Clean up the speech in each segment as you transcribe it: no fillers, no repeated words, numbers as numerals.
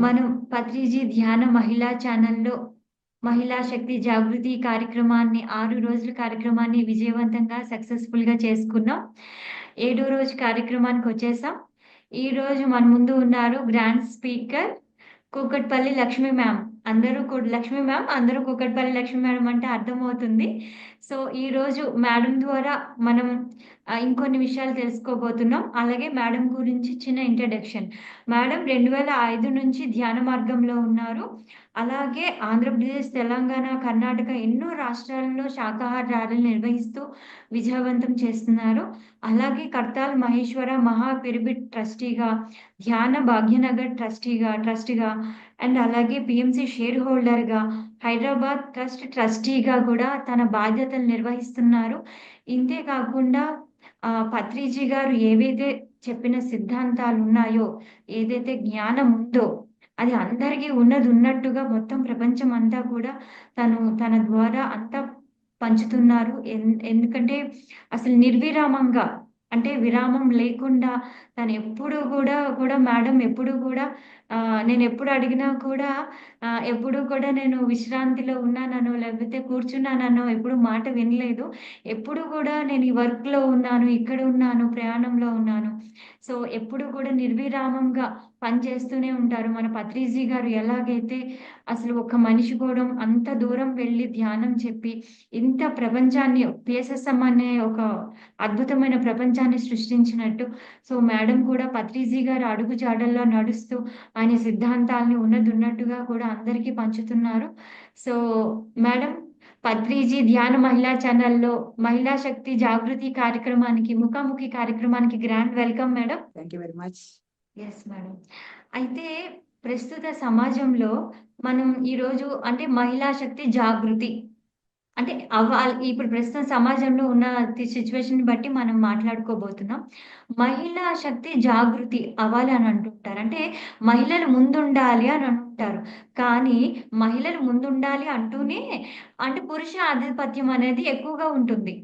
మనం పత్రిజీ ధ్యాన మహిళా ఛానల్‌లో మహిళా శక్తి జాగృతి కార్యక్రమాన్ని 6 రోజుల కార్యక్రమాన్ని విజయవంతంగా సక్సెస్‌ఫుల్‌గా చేసుకున్నాం. ఏడో రోజు కార్యక్రమానికొచ్చేసాం. ఈరోజు మన ముందు ఉన్నారు grand speaker Kukatpally Lakshmi ma'am. అందరూ కూడా లక్ష్మి మ్యామ్, అందరూ కూకట్పల్లి లక్ష్మి మేడం అంటే అర్థమవుతుంది. సో, ఈరోజు మేడం ద్వారా మనం ఇంకొన్ని విషయాలు తెలుసుకోబోతున్నాం. అలాగే మేడం గురించి చిన్న ఇంట్రడక్షన్. మేడం 2005 నుంచి ధ్యాన మార్గంలో ఉన్నారు. అలాగే ఆంధ్రప్రదేశ్, తెలంగాణ, కర్ణాటక ఎన్నో రాష్ట్రాలలో శాకాహార ర్యాలీలు నిర్వహిస్తూ విజయవంతం చేస్తున్నారు. అలాగే కర్తాల్ మహేశ్వర మహా పిరమిడ్ ట్రస్టీగా, ధ్యాన భాగ్యనగర్ ట్రస్టీగా అండ్ అలాగే పిఎంసి షేర్ హోల్డర్‌గా, హైదరాబాద్ ట్రస్ట్ ట్రస్టీగా కూడా తన బాధ్యతలు నిర్వహిస్తున్నారు. ఇంతే కాకుండా పత్రిజీ గారు ఏవైతే చెప్పిన సిద్ధాంతాలున్నాయో, ఏదైతే జ్ఞానం ఉందో, అది అందరికీ ఉన్నదున్నట్టుగా మొత్తం ప్రపంచమంతా కూడా తన ద్వారా అంతా పంచుతున్నారు. ఎందుకంటే అసలు నిర్విరామంగా అంటే విరామం లేకుండా తనెప్పుడు కూడా మేడం ఎప్పుడు కూడా నేనెప్పుడు అడిగినా కూడా ఎప్పుడు కూడా నేను విశ్రాంతిలో ఉన్నాననో, లేకపోతే కూర్చున్నాననో ఎప్పుడు మాట వినలేదు. ఎప్పుడు కూడా నేను ఈ వర్క్‌లో ఉన్నాను, ఇక్కడ ఉన్నాను, ప్రయాణంలో ఉన్నాను. సో, ఎప్పుడు కూడా నిర్విరామంగా పనిచేస్తూనే ఉంటారు. మన పత్రిజీ గారు ఎలాగైతే అసలు ఒక మనిషి కూడా అంత దూరం వెళ్లి ధ్యానం చెప్పి, ఇంత ప్రపంచాన్ని పిఎస్ఎస్ఎం అనే ఒక అద్భుతమైన ప్రపంచాన్ని సృష్టించినట్టు, సో, మేడం కూడా పత్రిజీ గారి అడుగు జాడల్లో నడుస్తూ ఆయన సిద్ధాంతాల్ని ఉన్నదున్నట్టుగా కూడా అందరికీ పంచుతున్నారు. సో, మేడం పత్రిజీ ధ్యాన మహిళా ఛానల్‌లో మహిళా శక్తి జాగృతి కార్యక్రమానికి, ముఖాముఖి కార్యక్రమానికి grand welcome madam. Thank you very much. Yes madam. అయితే ప్రస్తుత సమాజంలో మనం ఈరోజు అంటే మహిళా శక్తి జాగృతి అంటే ఇప్పుడు ప్రస్తుతం సమాజంలో ఉన్న సిట్యుయేషన్‌ని బట్టి మనం మాట్లాడుకోబోతున్నాం. మహిళా శక్తి జాగృతి అవ్వాలి అని అంటుంటారు. అంటే మహిళలు ముందుండాలి అని అంటారు. కానీ మహిళలు ముందుండాలి అంటూనే అంటే పురుష ఆధిపత్యం అనేది ఎక్కువగా ఉంటుంది.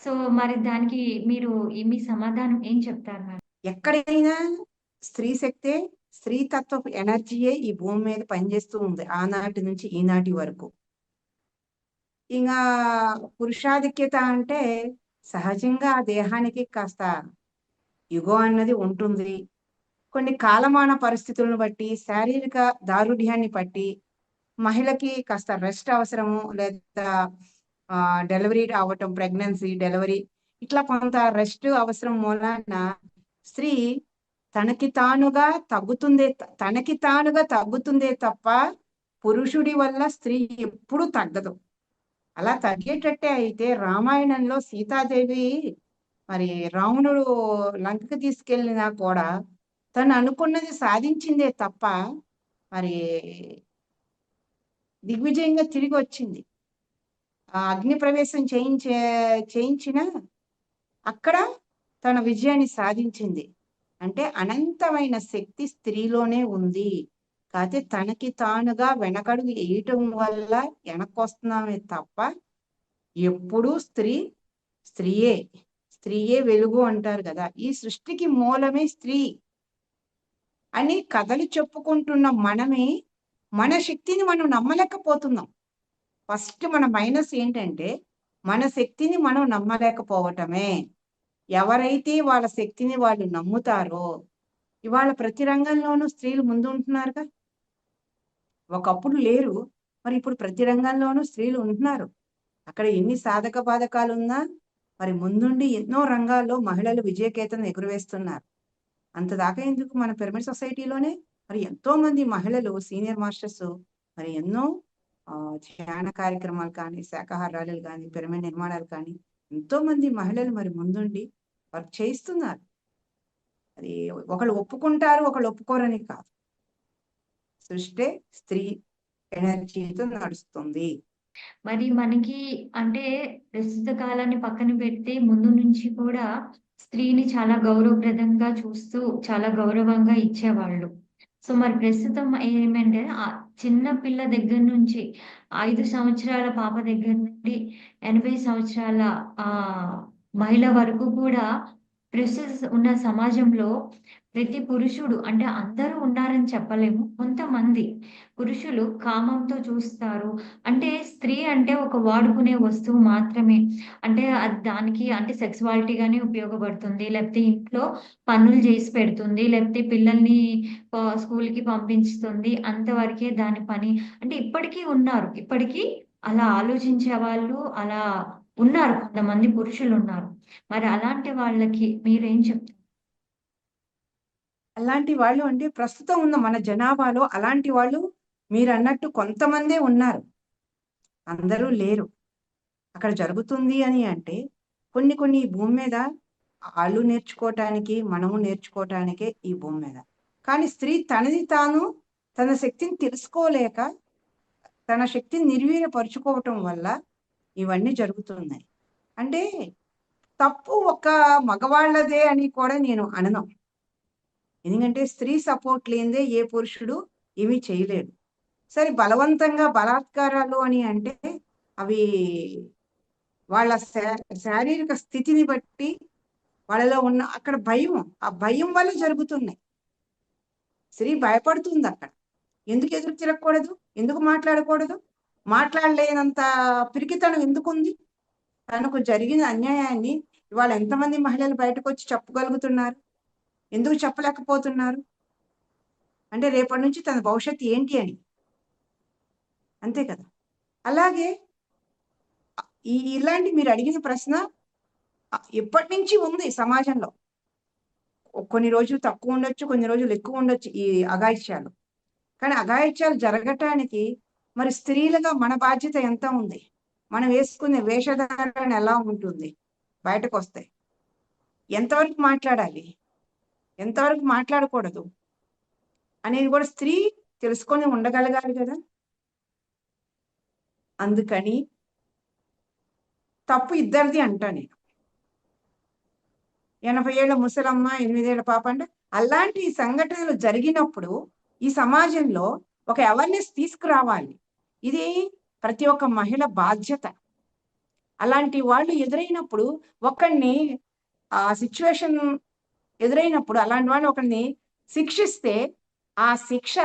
సో, మరి దానికి మీరు మీ సమాధానం ఏం చెప్తారు మేడం? ఎక్కడైనా స్త్రీ శక్తే, స్త్రీ తత్వపు ఎనర్జీయే ఈ భూమి మీద పనిచేస్తూ ఉంది ఆనాటి నుంచి ఈనాటి వరకు. ఇంకా పురుషాధిక్యత అంటే సహజంగా ఆ దేహానికి కాస్త యుగో అన్నది ఉంటుంది. కొన్ని కాలమాన పరిస్థితులను బట్టి, శారీరక దారుఢ్యాన్ని బట్టి మహిళకి కాస్త రెస్ట్ అవసరము, లేదా డెలివరీ అవ్వటం, ప్రెగ్నెన్సీ, డెలివరీ ఇట్లా కొంత రెస్ట్ అవసరం మూలాన స్త్రీ తనకి తానుగా తగ్గుతుందే తప్ప పురుషుడి వల్ల స్త్రీ ఎప్పుడు తగ్గదు. అలా తగ్గేటట్టే అయితే రామాయణంలో సీతాదేవి మరి రావణుడు లంకకి తీసుకెళ్ళినా కూడా తను అనుకున్నది సాధించిందే తప్ప మరి దిగ్విజయంగా తిరిగి వచ్చింది. ఆ అగ్ని ప్రవేశం చేయించిన అక్కడ తన విజయాన్ని సాధించింది. అంటే అనంతమైన శక్తి స్త్రీలోనే ఉంది. కాకపోతే తనకి తానుగా వెనకడుగు వేయటం వల్ల వెనక్కొస్తున్నామే తప్ప ఎప్పుడూ స్త్రీయే స్త్రీయే వెలుగు అంటారు కదా. ఈ సృష్టికి మూలమే స్త్రీ అని కథలు చెప్పుకుంటున్న మనమే మన శక్తిని మనం నమ్మలేకపోతున్నాం. ఫస్ట్ మన మైనస్ ఏంటంటే మన శక్తిని మనం నమ్మలేకపోవటమే. ఎవరైతే వాళ్ళ శక్తిని వాళ్ళు నమ్ముతారో ఇవాళ ప్రతి రంగంలోనూ స్త్రీలు ముందు ఉంటున్నారుగా. ఒకప్పుడు లేరు, మరి ఇప్పుడు ప్రతి రంగంలోనూ స్త్రీలు ఉంటున్నారు. అక్కడ ఎన్ని సాధక బాధకాలు ఉన్నా మరి ముందుండి ఎన్నో రంగాల్లో మహిళలు విజయకేతనం ఎగురవేస్తున్నారు. అంతదాకా ఎందుకు మన పిరమిడ్ సొసైటీలోనే మరి ఎంతో మంది మహిళలు సీనియర్ మాస్టర్స్ మరి ఎన్నో ధ్యాన కార్యక్రమాలు కానీ, శాకాహార ర్యాలీలు కానీ, పిరమిడ్ నిర్మాణాలు కానీ ఎంతో మంది మహిళలు మరి ముందుండి వర్క్ చేయిస్తున్నారు. అది ఒకళ్ళు ఒప్పుకుంటారు, ఒకళ్ళు ఒప్పుకోరని కాదు. సృష్టి స్త్రీ ఎనర్జీతో నడుస్తుంది. మరి మనకి అంటే ప్రస్తుత కాలాన్ని పక్కన పెడితే ముందు నుంచి కూడా స్త్రీని చాలా గౌరవప్రదంగా చూస్తూ చాలా గౌరవంగా ఇచ్చేవాళ్ళు. సో, మరి ప్రస్తుతం ఏమంటే చిన్న పిల్ల దగ్గర నుంచి 5 సంవత్సరాల పాప దగ్గర నుండి 80 సంవత్సరాల మహిళ వరకు కూడా ప్రస్తుత ఉన్న సమాజంలో ప్రతి పురుషుడు అంటే అందరూ ఉన్నారని చెప్పలేము. కొంతమంది పురుషులు కామంతో చూస్తారు. అంటే స్త్రీ అంటే ఒక వాడుకునే వస్తువు మాత్రమే. అంటే దానికి అంటే సెక్సువాలిటీగానే ఉపయోగపడుతుంది. లేకపోతే ఇంట్లో పనులు చేసి పెడుతుంది. లేకపోతే పిల్లల్ని స్కూల్‌కి పంపించుతుంది. అంతవరకే దాని పని. అంటే ఇప్పటికీ ఉన్నారు. ఇప్పటికీ అలా ఆలోచించే వాళ్ళు అలా ఉన్నారు. కొంతమంది పురుషులున్నారు. మరి అలాంటి వాళ్ళకి మీరేం చెప్తారు? అలాంటి వాళ్ళు అంటే ప్రస్తుతం ఉన్న మన జనాభాలో అలాంటి వాళ్ళు మీరన్నట్టు కొంతమందే ఉన్నారు. అందరూ లేరు. అక్కడ జరుగుతుంది అని అంటే కొన్ని కొన్ని ఈ భూమి మీద ఆళ్ళు నేర్చుకోవటానికి, మనము నేర్చుకోవటానికే ఈ భూమి మీద. కానీ స్త్రీ తనది తాను తన శక్తిని తెలుసుకోలేక, తన శక్తిని నిర్వీర్యపరుచుకోవటం వల్ల ఇవన్నీ జరుగుతున్నాయి. అంటే తప్పు ఒక మగవాళ్ళదే అని కూడా నేను అనను. ఎందుకంటే స్త్రీ సపోర్ట్ లేనిదే ఏ పురుషుడు ఏమీ చేయలేడు. సరే బలవంతంగా బలాత్కారాలు అని అంటే అవి వాళ్ళ శారీరక స్థితిని బట్టి వాళ్ళలో ఉన్న అక్కడ భయం, ఆ భయం వల్ల జరుగుతున్నాయి. స్త్రీ భయపడుతుంది అక్కడ. ఎందుకు ఎదురు తిరగకూడదు? ఎందుకు మాట్లాడకూడదు? మాట్లాడలేనంత పిరికితనం ఎందుకుంది? తనకు జరిగిన అన్యాయాన్ని ఇవాళ ఎంతమంది మహిళలు బయటకొచ్చి చెప్పగలుగుతున్నారు? ఎందుకు చెప్పలేకపోతున్నారు? అంటే రేపటి నుంచి తన భవిష్యత్తు ఏంటి అని. అంతే కదా! అలాగే ఇలాంటి మీరు అడిగిన ప్రశ్న ఎప్పటినుంచి ఉంది సమాజంలో. కొన్ని రోజులు తక్కువ ఉండొచ్చు, కొన్ని రోజులు ఎక్కువ ఉండొచ్చు ఈ అఘాయిత్యాలు. కానీ అఘాయిత్యాలు జరగటానికి మరి స్త్రీలుగా మన బాధ్యత ఎంత ఉంది? మనం వేసుకునే వేషధారణ ఎలా ఉంటుంది? బయటకొస్తే. ఎంతవరకు మాట్లాడాలి? ఎంతవరకు మాట్లాడకూడదు? అనేది కూడా స్త్రీ తెలుసుకొని ఉండగలగాలి కదా! అందుకని తప్పు ఇద్దరిది అంటా నేను. 80 ఏళ్ల ముసలమ్మ, 8 ఏళ్ల పాప అంటే అలాంటి సంఘటనలు జరిగినప్పుడు ఈ సమాజంలో ఒక అవేర్‌నెస్ తీసుకురావాలి. ఇది ప్రతి ఒక్క మహిళ బాధ్యత. అలాంటి వాళ్ళు ఎదురైనప్పుడు ఒకడిని ఆ సిట్యుయేషన్ ఎదురైనప్పుడు అలాంటి వాడిని ఒకడిని శిక్షిస్తే ఆ శిక్ష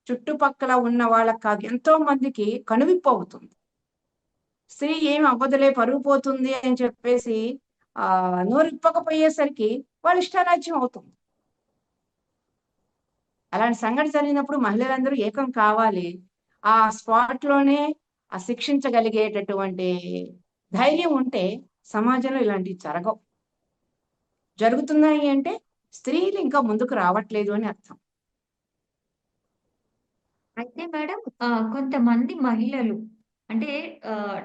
చుట్టుపక్కల ఉన్న వాళ్ళకి కాదు ఎంతో మందికి కనువిప్పు అవుతుంది. స్త్రీ ఏమి అవ్వదులే పరువు పోతుంది అని చెప్పేసి నోరిప్పకపోయేసరికి వాళ్ళ ఇష్టారాజ్యం అవుతుంది. అలాంటి సంఘటన జరిగినప్పుడు మహిళలందరూ ఏకం కావాలి. ఆ స్పాట్‌లోనే శిక్షించగలిగేటటువంటి ధైర్యం ఉంటే సమాజంలో ఇలాంటివి జరగవు. జరుగుతున్నాయి అంటే స్త్రీలు ఇంకా ముందుకు రావట్లేదు అని అర్థం. అయితే మేడం కొంతమంది మహిళలు అంటే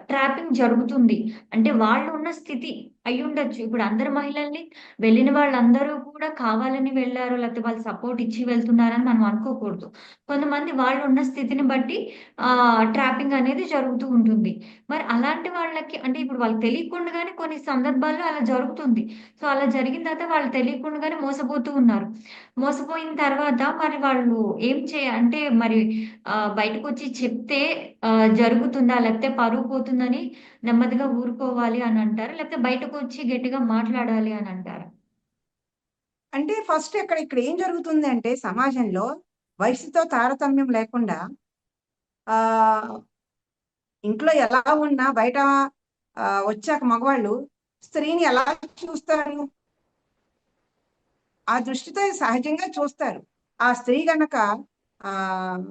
ట్రాపింగ్ జరుగుతుంది. అంటే వాళ్ళు ఉన్న స్థితి అయ్యుండొచ్చు. ఇప్పుడు అందరు మహిళల్ని వెళ్ళిన వాళ్ళందరూ కూడా కావాలని వెళ్లారు, లేకపోతే వాళ్ళు సపోర్ట్ ఇచ్చి వెళ్తున్నారని మనం అనుకోకూడదు. కొంతమంది వాళ్ళు ఉన్న స్థితిని బట్టి ట్రాపింగ్ అనేది జరుగుతూ ఉంటుంది. మరి అలాంటి వాళ్ళకి అంటే ఇప్పుడు వాళ్ళకి తెలియకుండానే కొన్ని సందర్భాల్లో అలా జరుగుతుంది. సో, అలా జరిగిన తర్వాత వాళ్ళు తెలియకుండానే మోసపోతూ ఉన్నారు. మోసపోయిన తర్వాత మరి వాళ్ళు ఏం అంటే మరి బయటకొచ్చి చెప్తే జరుగుతుందా? లేకపోతే పరువు పోతుందని నెమ్మదిగా ఊరుకోవాలి అనంటారా? లేకపోతే బయటకొచ్చి గట్టిగా మాట్లాడాలి అనంటారా? అంటే ఫస్ట్ ఇక్కడ ఏం జరుగుతుంది అంటే సమాజంలో వయసుతో తారతమ్యం లేకుండా ఆహ్, ఇంట్లో ఎలా ఉన్నా బయట వచ్చాక మగవాళ్ళు స్త్రీని ఎలా చూస్తారు? ఆ దృష్టితో సహజంగా చూస్తారు. ఆ స్త్రీ గనక ఆహ్,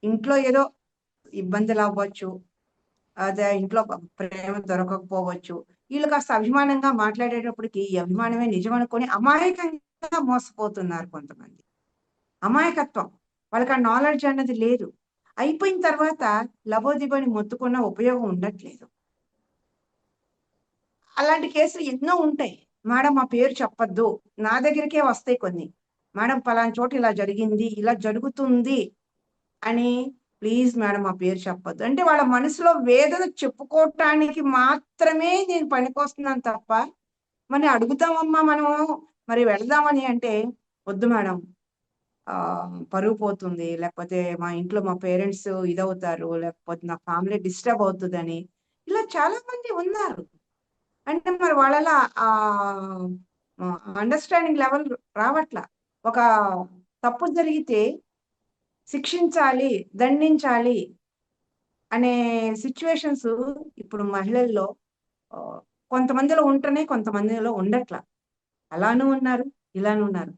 ఇంట్లో ఏదో ఇబ్బందులవ్వచ్చు. అదే ఇంట్లో ప్రేమ దొరకకపోవచ్చు. ఈళ్ళు కాస్త అభిమానంగా మాట్లాడేటప్పటికి ఈ అభిమానమే నిజమనుకోని అమాయకంగా మోసపోతున్నారు కొంతమంది. అమాయకత్వం. వాళ్ళకి ఆ నాలెడ్జ్ అన్నది లేదు. అయిపోయిన తర్వాత లబోదిబోని మొత్తుకున్న ఉపయోగం ఉండట్లేదు. అలాంటి కేసులు ఎన్నో ఉంటాయి. మేడం మా పేరు చెప్పొద్దు. నా దగ్గరికే వస్తాయి కొన్ని. మేడం పలానా చోట ఇలా జరిగింది, ఇలా జరుగుతుంది అని ప్లీజ్ మేడం మా పేరు చెప్పొద్దు. అంటే వాళ్ళ మనసులో వేదన చెప్పుకోవటానికి మాత్రమే నేను పనికొస్తున్నాను తప్ప, మరి అడుగుతామమ్మా మనము మరి వెళదామని అంటే, వద్దు మేడం పరువు పోతుంది. లేకపోతే మా ఇంట్లో మా పేరెంట్స్ ఇదవుతారు. లేకపోతే నా ఫ్యామిలీ డిస్టర్బ్ అవుతదని. ఇలా చాలా మంది ఉన్నారు. అంటే మరి వాళ్ళలో అండర్‌స్టాండింగ్ లెవెల్ రావట్ల. ఒక తప్పు జరిగితే శిక్షించాలి, దండించాలి అనే సిచ్యువేషన్స్ ఇప్పుడు మహిళల్లో కొంతమందిలో ఉంటున్నాయి, కొంతమందిలో ఉండట్లా. అలానూ ఉన్నారు, ఇలానూ ఉన్నారు.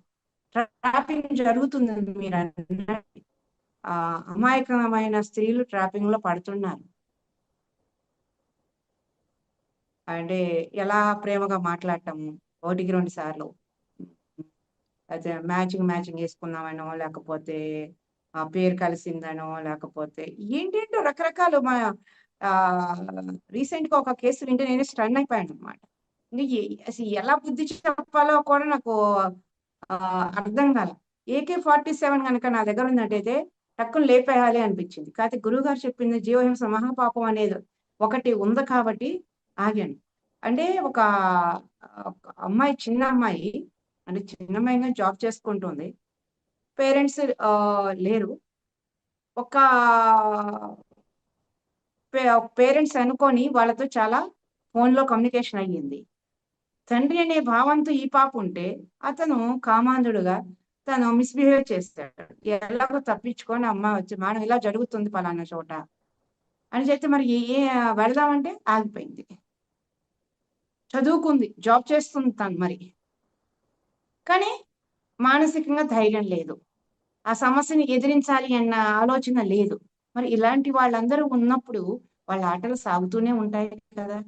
ట్రాపింగ్ జరుగుతుంది మీరు అన్నట్టు. అమాయకమైన స్త్రీలు ట్రాపింగ్ లో పడుతున్నారు. అంటే ఎలా ప్రేమగా మాట్లాడటము, 1-2 సార్లు అయితే మ్యాచింగ్ వేసుకున్నామనో, లేకపోతే పేరు కలిసిందనో, లేకపోతే ఏంటేంటో రకరకాలు. రీసెంట్ గా ఒక కేసు వింటే నేను స్టన్ అయిపోయాను అనమాట. అసలు ఎలా బుద్ధి చెప్పాలో కూడా నాకు అర్థం కాల. AK-47 కనుక నా దగ్గర ఉన్నట్టయితే టక్కున లేపేయాలి అనిపించింది. కాకపోతే గురువు గారు చెప్పింది జీవహింస మహాపాపం అనేది ఒకటి ఉంది కాబట్టి ఆగాను. అంటే ఒక అమ్మాయి, చిన్న అమ్మాయి, అంటే చిన్న అమ్మాయిగా జాబ్ చేసుకుంటుంది. పేరెంట్స్ లేరు. ఒక పేరెంట్స్ అనుకొని వాళ్ళతో చాలా ఫోన్లో కమ్యూనికేషన్ అయ్యింది. తండ్రి అనే భావంతో ఈ పాప ఉంటే అతను కామాంధుడుగా తను మిస్బిహేవ్ చేస్తాడు. ఎలాగో తప్పించుకొని అమ్మ వచ్చి మేడం ఇలా జరుగుతుంది పలానా చోట అని చెప్తే మరి వెళదామంటే ఆగిపోయింది. చదువుకుంది, జాబ్ చేస్తుంది తను మరి, కానీ మానసికంగా ధైర్యం లేదు. ఆ సమస్యని ఎదిరించాలి అన్న ఆలోచన లేదు. మరి ఇలాంటి వాళ్ళందరూ ఉన్నప్పుడు వాళ్ళ ఆటలు సాగుతూనే ఉంటాయి కదా.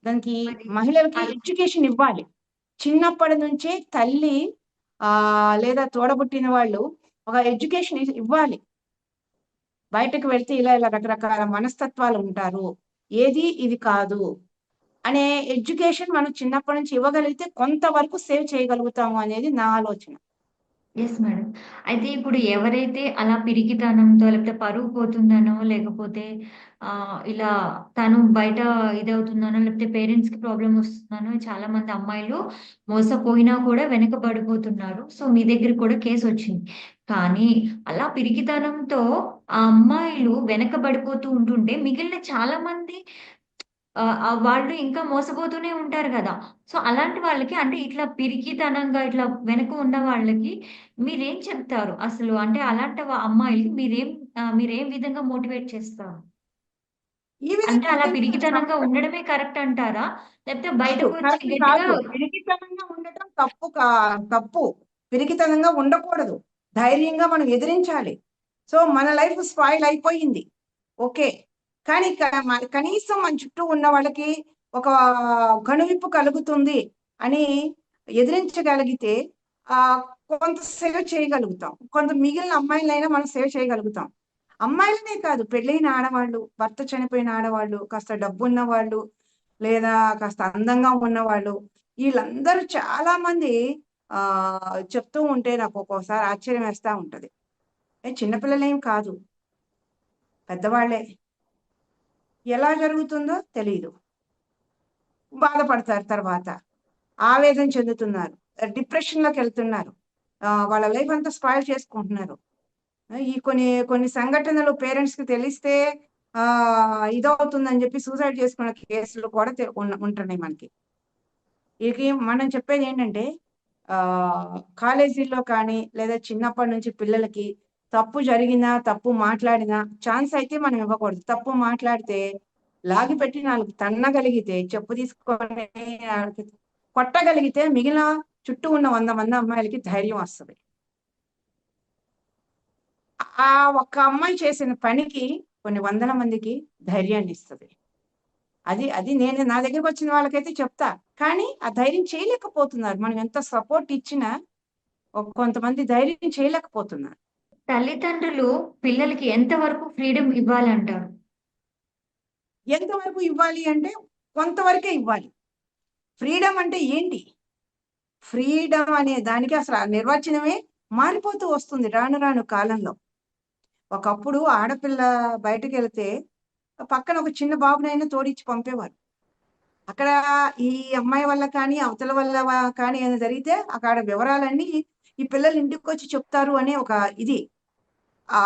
దానికి మరి మహిళలకి అది ఎడ్యుకేషన్ ఇవ్వాలి. చిన్నప్పటి నుంచే తల్లి లేదా తోడబుట్టిన వాళ్ళు ఒక ఎడ్యుకేషన్ ఇవ్వాలి. బయటకు వెళ్తే ఇలా ఇలా రకరకాల మనస్తత్వాలు ఉంటారు, ఏది ఇది కాదు అనే ఎడ్యుకేషన్ మనం చిన్నప్పటి నుంచి ఇవ్వగలిగితే కొంతవరకు సేవ్ చేయగలుగుతాము అనేది నా ఆలోచన. Yes madam. అయితే ఇప్పుడు ఎవరైతే అలా పిరికితనంతో లేకపోతే పరువు పోతుందనో, లేకపోతే ఇలా తను బయట ఇదవుతుందనో, లేకపోతే పేరెంట్స్‌కి ప్రాబ్లమ్ వస్తుందనో చాలామంది అమ్మాయిలు మోసపోయినా కూడా వెనకబడిపోతున్నారు. సో, మీ దగ్గర కూడా కేసొచ్చింది. కానీ అలా పిరికితనంతో ఆ అమ్మాయిలు వెనకబడిపోతూ ఉంటుంటే మిగిలిన చాలామంది వాళ్ళు ఇంకా మోసపోతూనే ఉంటారు గదా! సో, అలాంటి వాళ్ళకి అంటే ఇట్లా పిరికితనంగా ఇట్లా వెనక ఉన్న వాళ్ళకి మీరేం చెప్తారు? అసలు అంటే అలాంటి అమ్మాయిలకి మీరేం విధంగా మోటివేట్ చేస్తారు? ఈ అంటే విధంగా అలా అంటే పిరికితనంగా ఉండడమే కరెక్ట్ అంటారా? లేకపోతే కాదు, బయటకొచ్చి కరెక్ట్ గట్టిగా కాదు. పిరికితనంగా ఉండటం తప్పు. పిరికితనంగా ఉండకూడదు. ధైర్యంగా మనం ఎదిరించాలి. సో మన లైఫ్ స్పాయిల్ అయిపోయింది, ఓకే. కానీ కనీసం మన చుట్టూ ఉన్న వాళ్ళకి ఒక కనువిప్పు కలుగుతుంది అని ఎదిరించగలిగితే ఆ కొంత సేవ చేయగలుగుతాం. కొంత మిగిలిన అమ్మాయిలైనా మనం సేవ చేయగలుగుతాం. అమ్మాయిలనే కాదు, పెళ్ళైన ఆడవాళ్ళు, భర్త చనిపోయిన ఆడవాళ్ళు, కాస్త డబ్బున్న వాళ్ళు, లేదా కాస్త అందంగా ఉన్నవాళ్ళు, వీళ్ళందరూ చాలా మంది చెప్తూ ఉంటే నాకు ఒక్కోసారి ఆశ్చర్యం వేస్తా ఉంటది. చిన్నపిల్లలేం కాదు, పెద్దవాళ్లే. ఎలా జరుగుతుందో తెలీదు, బాధపడతారు, తర్వాత ఆవేదన చెందుతున్నారు, డిప్రెషన్ లోకి వెళ్తున్నారు, వాళ్ళ లైఫ్ అంతా స్పాయిల్ చేసుకుంటున్నారు. ఈ కొన్ని కొన్ని సంఘటనలు పేరెంట్స్ కి తెలిస్తే ఇదవుతుందని చెప్పి సూసైడ్ చేసుకున్న కేసులు కూడా ఉంటున్నాయి మనకి. ఇది మనం చెప్పేది ఏంటంటే కాలేజీల్లో కానీ లేదా చిన్నప్పటి నుంచి పిల్లలకి తప్పు జరిగినా, తప్పు మాట్లాడినా ఛాన్స్ అయితే మనం ఇవ్వకూడదు. తప్పు మాట్లాడితే లాగి పెట్టి 4 తన్నగలిగితే, చెప్పు తీసుకొని కొట్టగలిగితే మిగిలిన చుట్టూ ఉన్న 100 మంది అమ్మాయిలకి ధైర్యం వస్తుంది. ఆ ఒక్క అమ్మాయి చేసిన పనికి కొన్ని వందల మందికి ధైర్యాన్ని ఇస్తుంది. అది అది నేను నా దగ్గరకు వచ్చిన వాళ్ళకైతే చెప్తా. కానీ ఆ ధైర్యం చేయలేకపోతున్నారు. మనం ఎంత సపోర్ట్ ఇచ్చినా కొంతమంది ధైర్యం చేయలేకపోతున్నారు. తల్లిదండ్రులు పిల్లలకి ఎంత వరకు ఫ్రీడమ్ ఇవ్వాలంటారు? ఎంతవరకు ఇవ్వాలి అంటే కొంతవరకే ఇవ్వాలి. ఫ్రీడమ్ అంటే ఏంటి? ఫ్రీడమ్ అనే దానికి అసలు ఆ నిర్వచనమే మారిపోతూ వస్తుంది రాను రాను కాలంలో. ఒకప్పుడు ఆడపిల్ల బయటకెళ్తే పక్కన ఒక చిన్న బాబునైనా తోడిచ్చి పంపేవారు. అక్కడ ఈ అమ్మాయి వల్ల కానీ, అవతల వల్ల కానీ ఏమైనా జరిగితే అక్కడ వివరాలన్నీ ఈ పిల్లలు ఇంటికొచ్చి చెప్తారు అనే ఒక ఇది.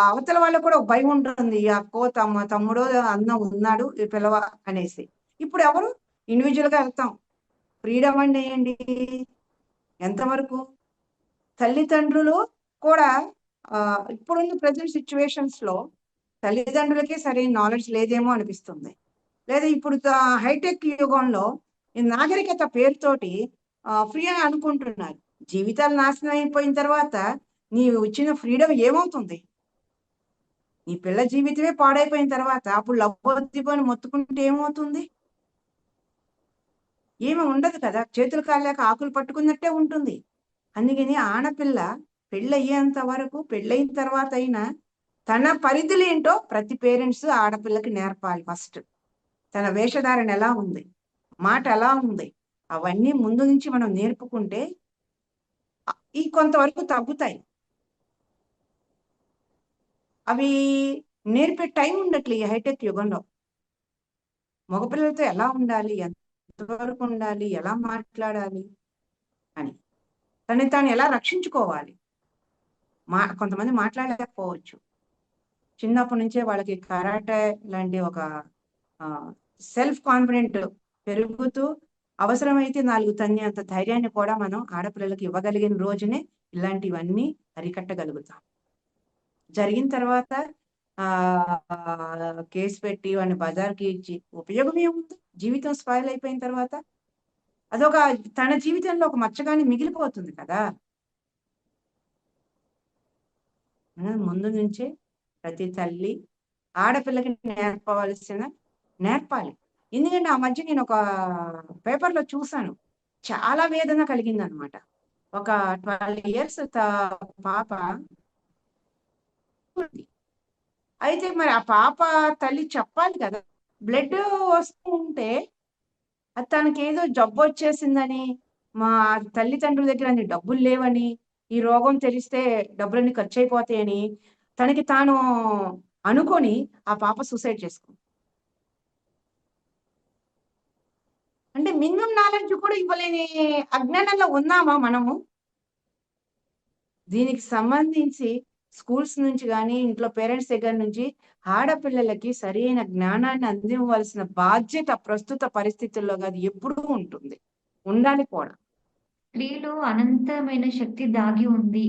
అవతల వాళ్ళకు కూడా ఒక భయం ఉంటుంది. అక్కో, తమ్ముడో, అన్న ఉన్నాడు ఈ పిల్లవ అనేసి. ఇప్పుడు ఎవరు ఇండివిజువల్ గా వెళ్తాం. ఫ్రీడమ్ అంటే ఏంటి? ఎంతవరకు? తల్లిదండ్రులు కూడా ఇప్పుడున్న ప్రజెంట్ సిచ్యువేషన్స్ లో తల్లిదండ్రులకే సరైన నాలెడ్జ్ లేదేమో అనిపిస్తుంది. లేదా ఇప్పుడు హైటెక్ యుగంలో ఈ నాగరికత పేరుతోటి ఫ్రీ అని అనుకుంటున్నారు. జీవితాలు నాశనం అయిపోయిన తర్వాత నీవు ఇచ్చిన ఫ్రీడమ్ ఏమవుతుంది? నీ పిల్ల జీవితమే పాడైపోయిన తర్వాత అప్పుడు లవ్వొద్దు అని మొత్తుకుంటే ఏమవుతుంది? ఏమి ఉండదు కదా, చేతులు కాలేక ఆకులు పట్టుకున్నట్టే ఉంటుంది. అందుకని ఆడపిల్ల పెళ్ళయ్యేంత వరకు, పెళ్ళయిన తర్వాత అయినా తన పరిధులు ఏంటో ప్రతి పేరెంట్స్ ఆడపిల్లకి నేర్పాలి. ఫస్ట్ తన వేషధారణ ఎలా ఉంది, మాట ఎలా ఉంది, అవన్నీ ముందు నుంచి మనం నేర్పుకుంటే ఈ కొంతవరకు తగ్గుతాయి. అవి నేర్పే టైం ఉండట్లే ఈ హైటెక్ యుగంలో. మగపిల్లలతో ఎలా ఉండాలి, ఎంతవరకు ఉండాలి, ఎలా మాట్లాడాలి అని, తనని తాను ఎలా రక్షించుకోవాలి. కొంతమంది మాట్లాడలేకపోవచ్చు. చిన్నప్పటి నుంచే వాళ్ళకి కరాటే లాంటి ఒక సెల్ఫ్ కాన్ఫిడెంట్ పెరుగుతూ అవసరమైతే 4 తన్నేంత ధైర్యాన్ని కూడా మనం ఆడపిల్లలకి ఇవ్వగలిగిన రోజునే ఇలాంటివన్నీ అరికట్టగలుగుతాం. జరిగిన తర్వాత కేసు పెట్టి వాడిని బజార్కి ఇచ్చి ఉపయోగం ఏముంది? జీవితం స్పాయిల్ అయిపోయిన తర్వాత అదొక తన జీవితంలో ఒక మచ్చగాని మిగిలిపోతుంది కదా. ముందు నుంచే ప్రతి తల్లి ఆడపిల్లకి నేర్పాలి. ఎందుకంటే ఆ మధ్య నేను ఒక పేపర్లో చూసాను, చాలా వేదన కలిగింది అనమాట. ఒక 12 years పాప. అయితే మరి ఆ పాప తల్లి చెప్పాలి కదా, బ్లడ్ వస్తూ ఉంటే అది తనకి ఏదో జబ్బు వచ్చేసిందని, మా తల్లిదండ్రుల దగ్గర అన్ని డబ్బులు లేవని, ఈ రోగం తెలిస్తే డబ్బులన్నీ ఖర్చు అయిపోతాయని తనకి తాను అనుకొని ఆ పాప సూసైడ్ చేసుకుంది. అంటే మినిమం నాలెడ్జ్ కూడా ఇవ్వలేని అజ్ఞానంలో ఉన్నామా మనము? దీనికి సంబంధించి స్కూల్స్ నుంచి కానీ, ఇంట్లో పేరెంట్స్ దగ్గర నుంచి ఆడపిల్లలకి సరైన జ్ఞానాన్ని అందివ్వాల్సిన బాధ్యత ప్రస్తుత పరిస్థితుల్లో కాదు, ఎప్పుడూ ఉంటుంది, ఉండాలి కూడా. స్త్రీలో అనంతమైన శక్తి దాగి ఉంది.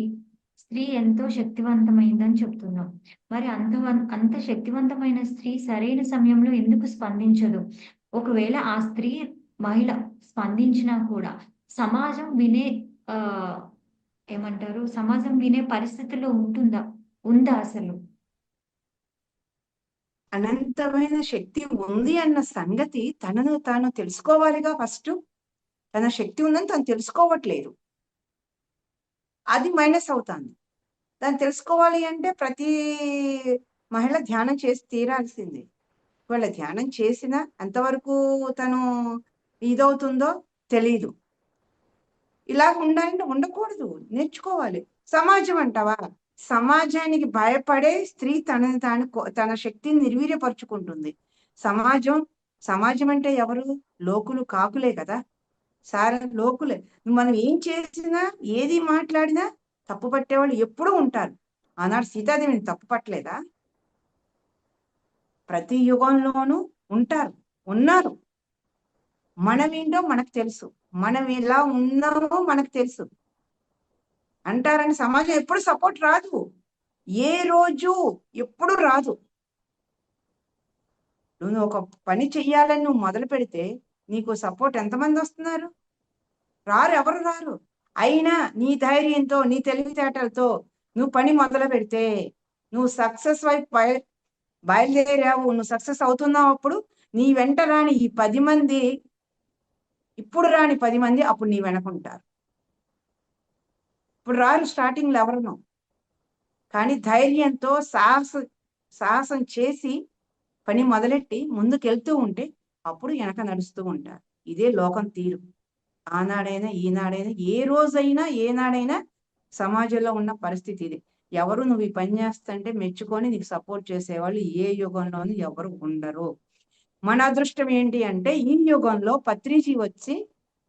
స్త్రీ ఎంతో శక్తివంతమైందని చెప్తున్నాం. మరి అంత శక్తివంతమైన స్త్రీ సరైన సమయంలో ఎందుకు స్పందించదు? ఒకవేళ ఆ స్త్రీ మహిళ స్పందించినా కూడా సమాజం వినే ఏమంటారు? సమాజం వినే పరిస్థితిలో ఉందా అసలు? అనంతమైన శక్తి ఉంది అన్న సంగతి తనను తాను తెలుసుకోవాలిగా. ఫస్ట్ తన శక్తి ఉందని తను తెలుసుకోవట్లేదు, అది మైనస్ అవుతుంది. దాన్ని తెలుసుకోవాలి అంటే ప్రతి మహిళ ధ్యానం చేసి తీరాల్సిందే. వాళ్ళ ధ్యానం చేసినా ఎంతవరకు తను ఇదవుతుందో తెలీదు. ఇలా ఉండాలంటే ఉండకూడదు, నేర్చుకోవాలి. సమాజం అంటావా? సమాజానికి భయపడే స్త్రీ తనని తాను తన శక్తిని నిర్వీర్యపరుచుకుంటుంది. సమాజం అంటే ఎవరు? లోకులు, కాకులే కదా. లోకులే. మనం ఏం చేసినా, ఏది మాట్లాడినా తప్పు పట్టేవాళ్ళు ఎప్పుడూ ఉంటారు. ఆనాడు సీతాదేవిని తప్పు పట్టలేదా? ప్రతి యుగంలోనూ ఉన్నారు. మనమేంటో మనకు తెలుసు, మనం ఎలా ఉన్నామో మనకు తెలుసు అంటారని సమాజం ఎప్పుడు సపోర్ట్ రాదు, ఏ రోజు ఎప్పుడు రాదు. నువ్వు ఒక పని చెయ్యాలని నువ్వు మొదలు పెడితే నీకు సపోర్ట్ ఎంతమంది వస్తున్నారు? ఎవరు రారు. అయినా నీ ధైర్యంతో, నీ తెలివితేటలతో నువ్వు పని మొదలు పెడితే నువ్వు సక్సెస్ వైపు బయలుదేరావు, నువ్వు సక్సెస్ అవుతున్నావు. అప్పుడు నీ వెంట రాని ఈ 10 మంది, ఇప్పుడు రాని 10 మంది అప్పుడు నీ వెనకుంటారు. ఇప్పుడు రారు స్టార్టింగ్లో ఎవరునో, కానీ ధైర్యంతో సాహసం చేసి పని మొదలెట్టి ముందుకెళ్తూ ఉంటే అప్పుడు వెనక నడుస్తూ ఉంటారు. ఇదే లోకం తీరు. ఆనాడైనా ఈనాడైనా, ఏ రోజైనా ఏనాడైనా సమాజంలో ఉన్న పరిస్థితి ఇది. ఎవరు నువ్వు ఈ పని చేస్తుంటే మెచ్చుకొని నీకు సపోర్ట్ చేసేవాళ్ళు ఏ యుగంలోనూ ఎవరు ఉండరు. మన అదృష్టం ఏంటి అంటే ఈ యుగంలో పత్రిజీ వచ్చి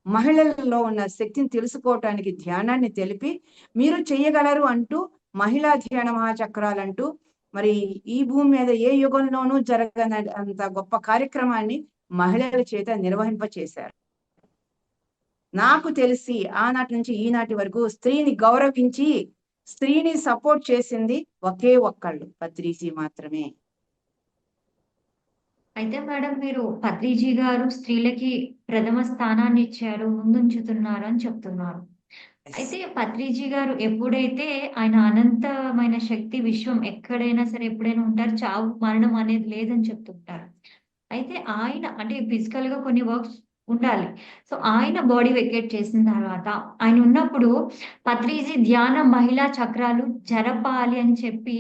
మహిళలలో ఉన్న శక్తిని తెలుసుకోవటానికి ధ్యానాన్ని తెలిపి మీరు చెయ్యగలరు అంటూ మహిళా ధ్యాన మహాచక్రాలంటూ మరి ఈ భూమి మీద ఏ యుగంలోనూ జరగనంత గొప్ప కార్యక్రమాన్ని మహిళల చేత నిర్వహింప చేశారు. నాకు తెలిసి ఆనాటి నుంచి ఈనాటి వరకు స్త్రీని గౌరవించి స్త్రీని సపోర్ట్ చేసింది ఒకే ఒక్కళ్ళు పత్రిజీ మాత్రమే. అయితే మేడం మీరు పత్రిజీ గారు స్త్రీలకి ప్రథమ స్థానాన్ని ఇచ్చారు, ముందుంచుతున్నారు అని చెప్తున్నారు. ఎస్. అయితే పత్రిజీ గారు ఎప్పుడైతే ఆయన అనంతమైన శక్తి విశ్వం ఎక్కడైనా సరే ఎప్పుడైనా ఉంటారు. చావు, మరణం అనేది లేదని చెప్తుంటారు. అయితే ఆయన అంటే ఫిజికల్‌గా కొన్ని వర్క్స్ ఉండాలి. సో, ఆయన బాడీ వెకేట్ చేసిన తర్వాత ఆయన ఉన్నప్పుడు పత్రిజీ ధ్యాన మహిళా చక్రాలు జరపాలి అని చెప్పి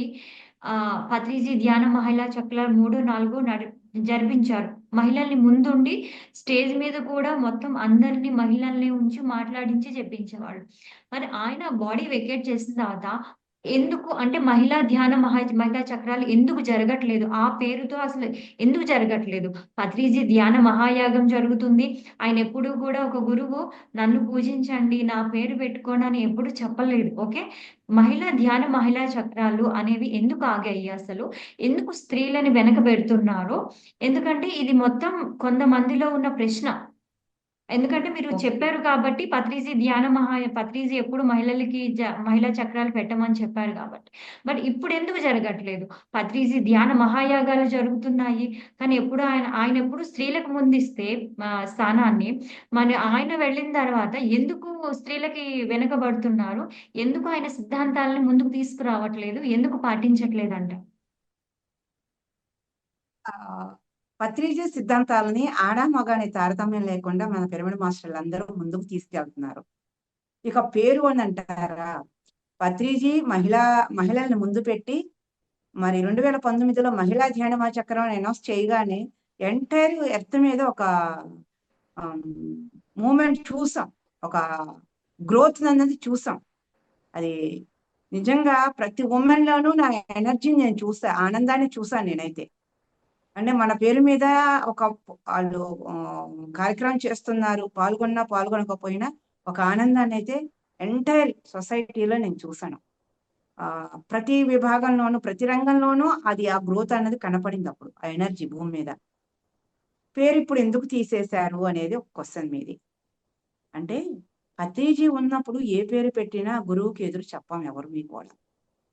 పత్రిజీ ధ్యాన మహిళా చక్రాలు 3, 4 జరిపించారు. మహిళల్ని ముందుండి స్టేజ్ మీద కూడా మొత్తం అందరిని మహిళల్ని ఉంచి మాట్లాడించి చెప్పించేవాళ్ళు. మరి ఆయన బాడీ వెకేట్ చేసిన తర్వాత ఎందుకు అంటే మహిళా ధ్యాన మహిళా చక్రాలు ఎందుకు జరగట్లేదు? ఆ పేరుతో అసలు ఎందుకు జరగట్లేదు? పత్రిజీ ధ్యాన మహాయాగం జరుగుతుంది. ఆయన ఎప్పుడూ కూడా ఒక గురువు నన్ను పూజించండి, నా పేరు పెట్టుకోండి అని ఎప్పుడు చెప్పలేదు. ఓకే. మహిళా చక్రాలు అనేవి ఎందుకు ఆగాయి అసలు? ఎందుకు స్త్రీలని వెనకబెడుతున్నారు? ఎందుకంటే ఇది మొత్తం కొంతమందిలో ఉన్న ప్రశ్న. ఎందుకంటే మీరు ఓకే. చెప్పారు కాబట్టి పత్రిజీ ఎప్పుడు మహిళలకి మహిళా చక్రాలు పెట్టమని చెప్పారు కాబట్టి. బట్ ఇప్పుడెందుకు జరగట్లేదు? పత్రిజీ ధ్యాన మహాయాగాలు జరుగుతున్నాయి. కానీ ఎప్పుడు ఆయనెప్పుడు స్త్రీలకు ముందిస్తే స్థానాన్ని, మరి ఆయన వెళ్ళిన తర్వాత ఎందుకు స్త్రీలకి వెనకబడుతున్నారు? ఎందుకు ఆయన సిద్ధాంతాలను ముందుకు తీసుకురావట్లేదు? ఎందుకు పాటించట్లేదంట? ఆ, పత్రిజీ సిద్ధాంతాలని ఆడా మగ అనే తారతమ్యం లేకుండా మన పిరమిడ్ మాస్టర్లు అందరూ ముందుకు తీసుకెళ్తున్నారు. ఇక పేరు అని అంటారా, పత్రిజీ మహిళల్ని ముందు పెట్టి మరి 2019లో మహిళా ధ్యాన చక్రం అనౌన్స్ చేయగానే ఎంటైర్ ఎర్త్ మీద ఒక మూమెంట్ చూసాం, ఒక గ్రోత్ అన్నది చూసాం. అది నిజంగా ప్రతి ఉమెన్ లోనూ నా ఎనర్జీని నేను చూసా, ఆనందాన్ని చూసాను నేనైతే. అంటే మన పేరు మీద ఒక వాళ్ళు కార్యక్రమం చేస్తున్నారు, పాల్గొన్నా పాల్గొనకపోయినా ఒక ఆనందాన్ని అయితే ఎంటైర్ సొసైటీలో నేను చూసాను. ప్రతి విభాగంలోనూ ప్రతి రంగంలోనూ అది ఆ గ్రోత్ అనేది కనపడింది అప్పుడు, ఆ ఎనర్జీ భూమి మీద. పేరు ఇప్పుడు ఎందుకు తీసేశారు అనేది ఒక క్వశ్చన్ మీది. అంటే పత్రిజీ ఉన్నప్పుడు ఏ పేరు పెట్టినా గురువుకి ఎదురు చెప్పం ఎవరు మీకు కూడా.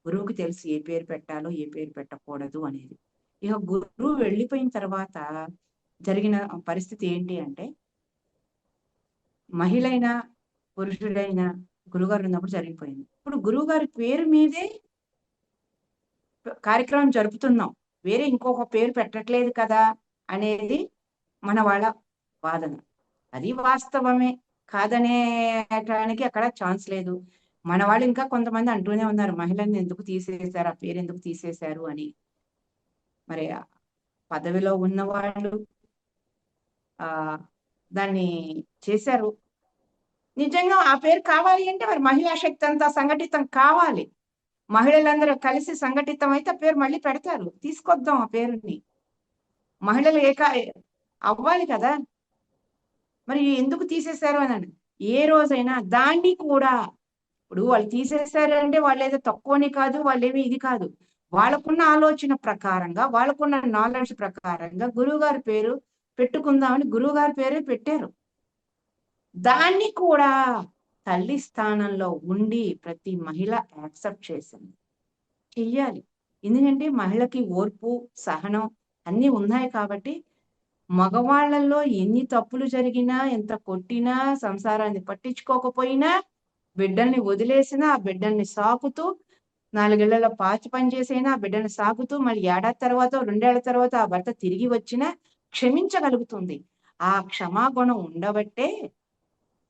గురువుకి తెలుసు ఏ పేరు పెట్టాలో ఏ పేరు పెట్టకూడదు అనేది. ఇక గురువు వెళ్ళిపోయిన తర్వాత జరిగిన పరిస్థితి ఏంటి అంటే, మహిళైనా పురుషుడైనా గురుగారు ఉన్నప్పుడు జరిగిపోయింది. ఇప్పుడు గురువు గారి పేరు మీదే కార్యక్రమం జరుపుతున్నాం, వేరే ఇంకొక పేరు పెట్టట్లేదు కదా అనేది మన వాళ్ళ వాదన. అది వాస్తవమే, కాదనేటానికి అక్కడ ఛాన్స్ లేదు. మన వాళ్ళు ఇంకా కొంతమంది అంటూనే ఉన్నారు, మహిళల్ని ఎందుకు తీసేశారు, ఆ పేరు ఎందుకు తీసేశారు అని. మరి పదవిలో ఉన్నవాళ్ళు ఆ దాన్ని చేశారు. నిజంగా ఆ పేరు కావాలి అంటే మరి మహిళా శక్తి అంతా సంఘటితం కావాలి. మహిళలందరూ కలిసి సంఘటితం అయితే ఆ పేరు మళ్ళీ పెడతారు, తీసుకొద్దాం ఆ పేరుని. మహిళలు అవ్వాలి కదా. మరి ఎందుకు తీసేశారు అని ఏ రోజైనా దాన్ని కూడా, ఇప్పుడు వాళ్ళు తీసేశారు అంటే వాళ్ళు ఏదో తక్కువని కాదు, వాళ్ళేమి ఇది కాదు. వాళ్ళకున్న ఆలోచన ప్రకారంగా, వాళ్ళకున్న నాలెడ్జ్ ప్రకారంగా గురువు గారి పేరు పెట్టుకుందామని గురువు గారి పేరే పెట్టారు. దాన్ని కూడా తల్లి స్థానంలో ఉండి ప్రతి మహిళ యాక్సెప్ట్ చేసింది, చెయ్యాలి. ఎందుకంటే మహిళకి ఓర్పు సహనం అన్ని ఉన్నాయి కాబట్టి. మగవాళ్లలో ఎన్ని తప్పులు జరిగినా, ఎంత కొట్టినా, సంసారాన్ని పట్టించుకోకపోయినా, బిడ్డల్ని వదిలేసినా ఆ బిడ్డల్ని సాకుతూ 4 ఏళ్లలో పాచి పని చేసైనా ఆ బిడ్డల్ని సాకుతూ మళ్ళీ ఏడాది తర్వాత 2 ఏళ్ల తర్వాత ఆ భర్త తిరిగి వచ్చినా క్షమించగలుగుతుంది. ఆ క్షమాగుణం ఉండబట్టే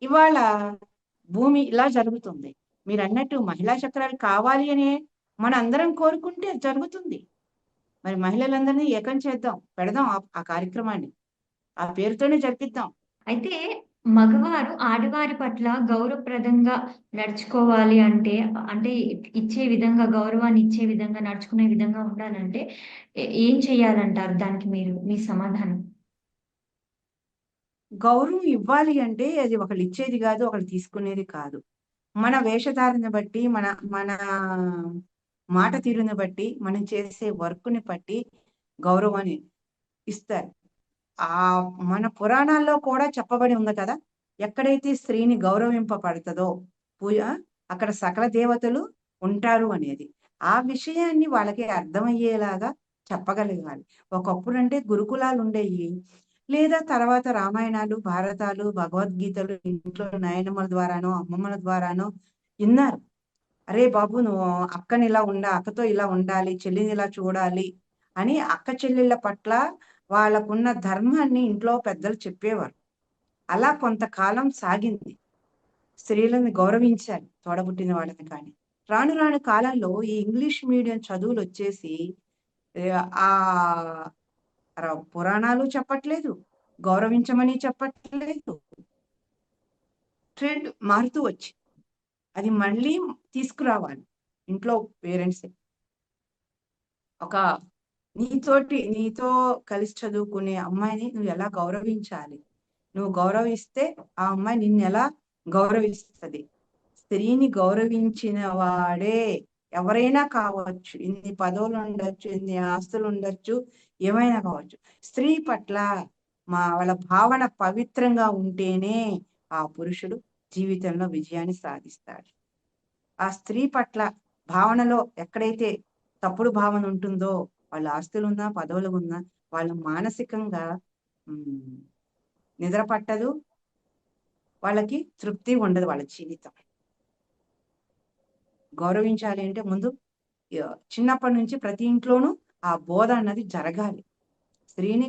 ఇవాళ భూమి ఇలా జరుగుతుంది. మీరన్నట్టు మహిళా చక్రాలు కావాలి అని మన అందరం కోరుకుంటే జరుగుతుంది. మరి మహిళలందరినీ ఏకం చేద్దాం, పెడదాం ఆ కార్యక్రమాన్ని, ఆ పేరుతోనే జరిపిద్దాం. అయితే మగవారు ఆడవారి పట్ల గౌరవప్రదంగా నడుచుకోవాలి అంటే, అంటే ఇచ్చే విధంగా గౌరవాన్ని ఇచ్చే విధంగా, నడుచుకునే విధంగా ఉండాలంటే ఏం చేయాలంటారు? దానికి మీ సమాధానం? గౌరవం ఇవ్వాలి అంటే అది ఒకళ్ళు ఇచ్చేది కాదు, ఒకళ్ళు తీసుకునేది కాదు. మన వేషధారణ బట్టి, మన మన మాట తీరుని బట్టి, మనం చేసే వర్క్‌ని బట్టి గౌరవాన్ని ఇస్తారు. మన పురాణాల్లో కూడా చెప్పబడి ఉంది కదా. ఎక్కడైతే స్త్రీని గౌరవింపబడుతుందో పూజ అక్కడ సకల దేవతలు ఉంటారు అనేది ఆ విషయాన్ని వాళ్ళకి అర్థమయ్యేలాగా చెప్పగలగాలి. ఒకప్పుడు అంటే గురుకులాలు ఉండేవి. లేదా తర్వాత రామాయణాలు, భారతాలు, భగవద్గీతలు ఇంట్లో నాయనమ్మల ద్వారానో, అమ్మమ్మల ద్వారానో విన్నారు. అరే బాబు నువ్వు అక్కని ఇలా అక్కతో ఇలా ఉండాలి, చెల్లిని ఇలా చూడాలి అని అక్క చెల్లెళ్ళ పట్ల వాళ్ళకున్న ధర్మాన్ని ఇంట్లో పెద్దలు చెప్పేవారు. అలా కొంతకాలం సాగింది. స్త్రీలను గౌరవించాలి తోడబుట్టిన వాళ్ళని కానీ. రాను రాను కాలంలో ఈ ఇంగ్లీష్ మీడియం చదువులు వచ్చేసి ఆ పురాణాలు చెప్పట్లేదు, గౌరవించమని చెప్పట్లేదు. ట్రెండ్ మారుతూ వచ్చి అది మళ్ళీ తీసుకురావాలి ఇంట్లో పేరెంట్స్. ఒక నీతో కలిసి చదువుకునే అమ్మాయిని నువ్వు ఎలా గౌరవించాలి, నువ్వు గౌరవిస్తే ఆ అమ్మాయి నిన్ను ఎలా గౌరవిస్తుంది. స్త్రీని గౌరవించిన వాడే ఎవరైనా కావచ్చు, ఇన్ని పదవులు ఉండొచ్చు, ఇన్ని ఆస్తులు ఉండొచ్చు, ఏమైనా కావచ్చు. స్త్రీ పట్ల వాళ్ళ భావన పవిత్రంగా ఉంటేనే ఆ పురుషుడు జీవితంలో విజయాన్ని సాధిస్తాడు. ఆ స్త్రీ పట్ల భావనలో ఎక్కడైతే తప్పుడు భావన ఉంటుందో వాళ్ళ ఆస్తులున్నా పదవులు ఉన్నా వాళ్ళు మానసికంగా నిద్ర పట్టదు, వాళ్ళకి తృప్తి ఉండదు వాళ్ళ జీవితం. గౌరవించాలి అంటే ముందు చిన్నప్పటి నుంచి ప్రతి ఇంట్లోనూ ఆ బోధ అన్నది జరగాలి. స్త్రీని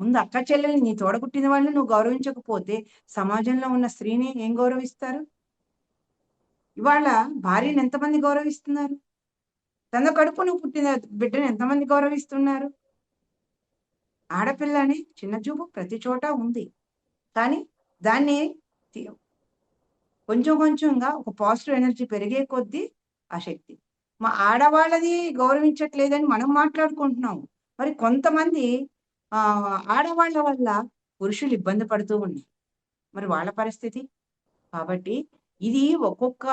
ముందు అక్క చెల్లెల్ని నీ తోడబుట్టిన వాళ్ళని నువ్వు గౌరవించకపోతే సమాజంలో ఉన్న స్త్రీని ఏం గౌరవిస్తారు? ఇవాళ భార్యను ఎంతమంది గౌరవిస్తున్నారు? తన కడుపును పుట్టిన బిడ్డను ఎంతమంది గౌరవిస్తున్నారు? ఆడపిల్లని చిన్న చూపు ప్రతి చోట ఉంది. కానీ దాన్ని కొంచెం కొంచెంగా ఒక పాజిటివ్ ఎనర్జీ పెరిగే కొద్దీ ఆ శక్తి మా ఆడవాళ్ళది గౌరవించట్లేదని మనం మాట్లాడుకుంటున్నాము. మరి కొంతమంది ఆడవాళ్ళ వల్ల పురుషులు ఇబ్బంది పడుతూ ఉన్నారు. మరి వాళ్ళ పరిస్థితి. కాబట్టి ఇది ఒక్కొక్క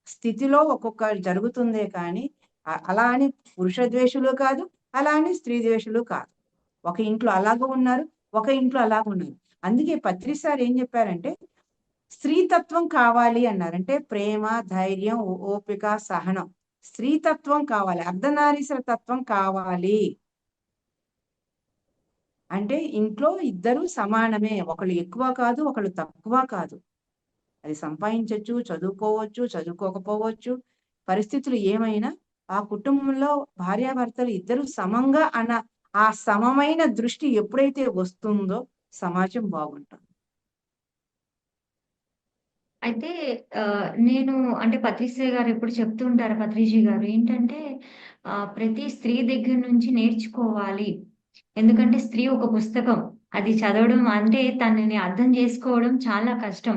స్థితిలో ఒక్కొక్క జరుగుతుందే కానీ అలా అని పురుష ద్వేషులు కాదు, అలా అని స్త్రీ ద్వేషులు కాదు. ఒక ఇంట్లో అలాగూ ఉన్నారు, ఒక ఇంట్లో అలాగూ ఉన్నారు. అందుకే పత్రి సార్ ఏం చెప్పారంటే స్త్రీతత్వం కావాలి అన్నారు. అంటే ప్రేమ, ధైర్యం, ఓపిక, సహనం, స్త్రీతత్వం కావాలి, అర్ధనారీశ్వర తత్వం కావాలి. అంటే ఇంట్లో ఇద్దరు సమానమే, ఒకళ్ళు ఎక్కువ కాదు, ఒకళ్ళు తక్కువ కాదు. అది సంపాదించవచ్చు, చదువుకోవచ్చు, చదువుకోకపోవచ్చు, పరిస్థితులు ఏమైనా ఆ కుటుంబంలో భార్యాభర్తలు ఇద్దరు సమంగా ఆ సమమైన దృష్టి ఎప్పుడైతే వస్తుందో సమాజం బాగుంటుంది. అయితే నేను అంటే పత్రిశ్రీ గారు ఎప్పుడు చెప్తూ ఉంటారు, పత్రిజీ గారు ఏంటంటే ప్రతి స్త్రీ దగ్గర నుంచి నేర్చుకోవాలి. ఎందుకంటే స్త్రీ ఒక పుస్తకం. అది చదవడం అంటే తనని అర్థం చేసుకోవడం చాలా కష్టం.